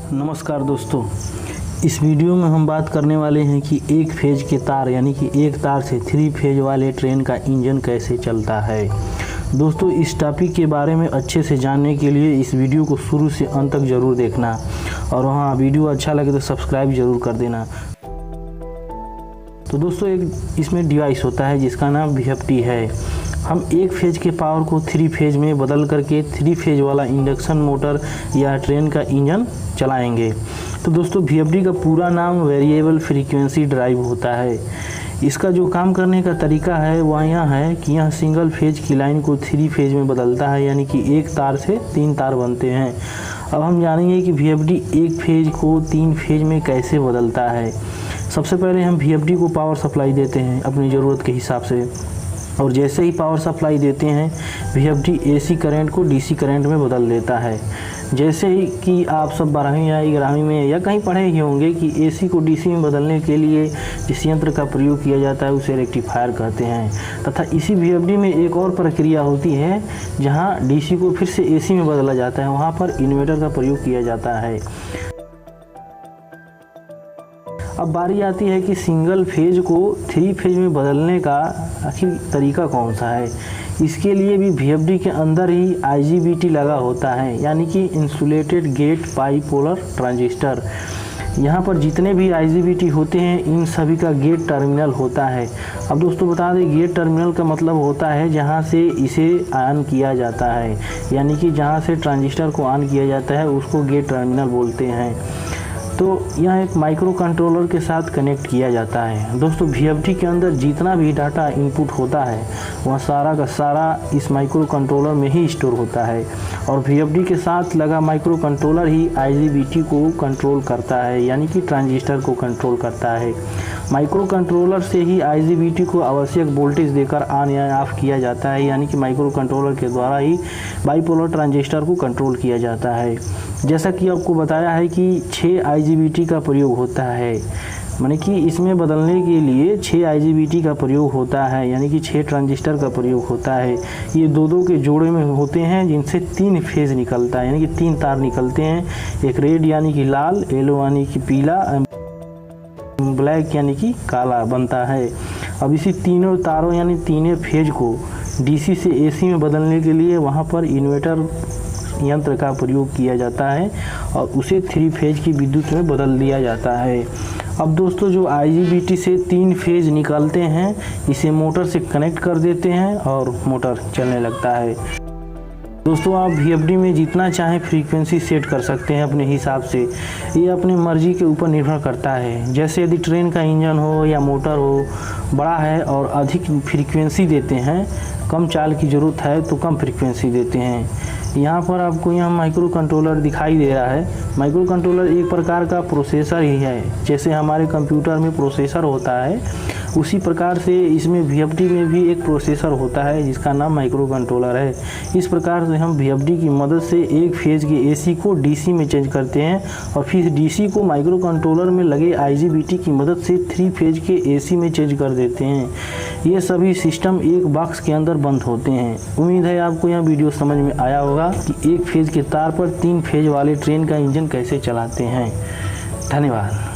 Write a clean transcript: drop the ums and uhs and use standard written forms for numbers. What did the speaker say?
नमस्कार दोस्तों, इस वीडियो में हम बात करने वाले हैं कि एक फेज के तार यानी कि एक तार से 3 फेज वाले ट्रेन का इंजन कैसे चलता है। दोस्तों, इस टॉपिक के बारे में अच्छे से जानने के लिए इस वीडियो को शुरू से अंत तक ज़रूर देखना और हाँ, वीडियो अच्छा लगे तो सब्सक्राइब ज़रूर कर देना। तो दोस्तों, एक इसमें डिवाइस होता है जिसका नाम VFD है। हम एक फेज के पावर को 3 फेज में बदल करके 3 फेज वाला इंडक्शन मोटर या ट्रेन का इंजन चलाएंगे। तो दोस्तों, VFD का पूरा नाम वेरिएबल फ्रीक्वेंसी ड्राइव होता है। इसका जो काम करने का तरीका है वह यह है कि यह सिंगल फेज की लाइन को 3 फेज में बदलता है, यानी कि एक तार से 3 तार बनते हैं। अब हम जानेंगे कि VFD एक फेज को 3 फेज में कैसे बदलता है। सबसे पहले हम VFD को पावर सप्लाई देते हैं अपनी ज़रूरत के हिसाब से, और जैसे ही पावर सप्लाई देते हैं VFD AC करंट को DC करंट में बदल देता है। जैसे ही कि आप सब 12वीं या 11वीं में या कहीं पढ़े ही होंगे कि AC को DC में बदलने के लिए जिस यंत्र का प्रयोग किया जाता है उसे रेक्टिफायर कहते हैं, तथा इसी VFD में एक और प्रक्रिया होती है जहां DC को फिर से AC में बदला जाता है, वहां पर इन्वर्टर का प्रयोग किया जाता है। अब बारी आती है कि सिंगल फेज को 3 फेज में बदलने का आखिर तरीका कौन सा है। इसके लिए भी VFD के अंदर ही IGBT लगा होता है, यानी कि इंसुलेटेड गेट बाइपोलर ट्रांजिस्टर। यहाँ पर जितने भी IGBT होते हैं इन सभी का गेट टर्मिनल होता है। अब दोस्तों बता दें, गेट टर्मिनल का मतलब होता है जहाँ से इसे ऑन किया जाता है, यानी कि जहाँ से ट्रांजिस्टर को ऑन किया जाता है उसको गेट टर्मिनल बोलते हैं। तो यह एक माइक्रो कंट्रोलर के साथ कनेक्ट किया जाता है। दोस्तों, VFD के अंदर जितना भी डाटा इनपुट होता है वह सारा का सारा इस माइक्रो कंट्रोलर में ही स्टोर होता है, और VFD के साथ लगा माइक्रो कंट्रोलर ही IGBT को कंट्रोल करता है, यानी कि ट्रांजिस्टर को कंट्रोल करता है। माइक्रो कंट्रोलर से ही IGBT को आवश्यक वोल्टेज देकर ऑन या ऑफ किया जाता है, यानी कि माइक्रो कंट्रोलर के द्वारा ही बाइपोलर ट्रांजिस्टर को कंट्रोल किया जाता है। जैसा कि आपको बताया है कि 6 IGBT का प्रयोग होता है, माने कि इसमें बदलने के लिए 6 IGBT का प्रयोग होता है, यानी कि 6 ट्रांजिस्टर का प्रयोग होता है। ये दो के जोड़े में होते हैं जिनसे 3 फेज निकलता है, यानी कि 3 तार निकलते हैं। एक रेड यानी कि लाल, येलो यानी कि पीला, ब्लैक यानी कि काला बनता है। अब इसी तीनों तारों यानी तीनों फेज को DC से AC में बदलने के लिए वहाँ पर इन्वर्टर यंत्र का प्रयोग किया जाता है और उसे 3 फेज की विद्युत में बदल दिया जाता है। अब दोस्तों, जो IGBT से 3 फेज निकलते हैं इसे मोटर से कनेक्ट कर देते हैं और मोटर चलने लगता है। दोस्तों, आप VFD में जितना चाहें फ्रीक्वेंसी सेट कर सकते हैं अपने हिसाब से, ये अपने मर्जी के ऊपर निर्भर करता है। जैसे यदि ट्रेन का इंजन हो या मोटर हो बड़ा है और अधिक फ्रीक्वेंसी देते हैं, कम चाल की ज़रूरत है तो कम फ्रीक्वेंसी देते हैं। यहाँ पर आपको यहाँ माइक्रो कंट्रोलर दिखाई दे रहा है। माइक्रो कंट्रोलर एक प्रकार का प्रोसेसर ही है। जैसे हमारे कंप्यूटर में प्रोसेसर होता है उसी प्रकार से इसमें VFD में भी एक प्रोसेसर होता है जिसका नाम माइक्रो कंट्रोलर है। इस प्रकार से हम VFD की मदद से एक फेज के AC को DC में चेंज करते हैं और फिर DC को माइक्रो कंट्रोलर में लगे IGBT की मदद से 3 फेज के AC में चेंज कर देते हैं। ये सभी सिस्टम एक बॉक्स के अंदर बंद होते हैं। उम्मीद है आपको यह वीडियो समझ में आया होगा कि एक फेज के तार पर 3 फेज वाले ट्रेन का इंजन कैसे चलाते हैं। धन्यवाद।